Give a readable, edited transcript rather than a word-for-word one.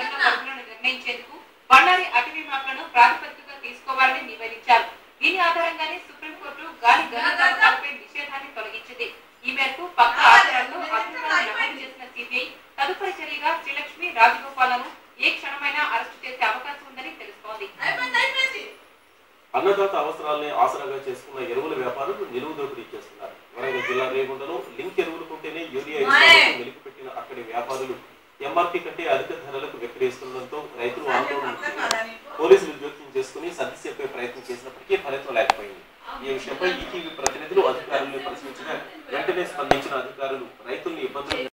నిర్ణయించేందుకు బండారి అటవీ మ్యాప్లను ప్రాతిపదికగా తీసుకోవాలని నివేదించారు. దీని ఆధారంగానే సుప్రీంకోర్టు గాలి గనుల తవ్వకాలపై నిషేధాన్ని తొలగించింది. ఈ మేరకు పక్క ఆధారాలను అభిప్రాయాలు నమోదు చేసిన సిబిఐ తదుపరి చర్యగా శ్రీలక్ష్మి, రాజగోపాలను ఏ క్షణమైనా అరెస్టు చేసే అవకాశం ఉందని తెలుస్తోంది. అన్నదాత అవసరాలని ఆసరాగా చేసుకున్న ఎరువుల వ్యాపారులు నిలువు దోపిడీ చేస్తున్నారు. వరంగల్ జిల్లా రేగుంటలో లింక్ ఎరువులు కొంటేనే యూరియా వెలికిపెట్టిన అక్కడి వ్యాపారులు ఎంఆర్పీ కంటే అధిక ధరలకు విక్రయిస్తుండటంతో రైతులు ఆందోళన. పోలీసులు జోక్యం చేసుకుని సర్ది చెప్పే ప్రయత్నం చేసినప్పటికీ ఫలితం లేకపోయింది. ఈ విషయంపై ఈటీవీ ప్రతినిధులు అధికారులను ప్రశ్నించగా వెంటనే స్పందించిన అధికారులు రైతుల్ని ఇబ్బందులు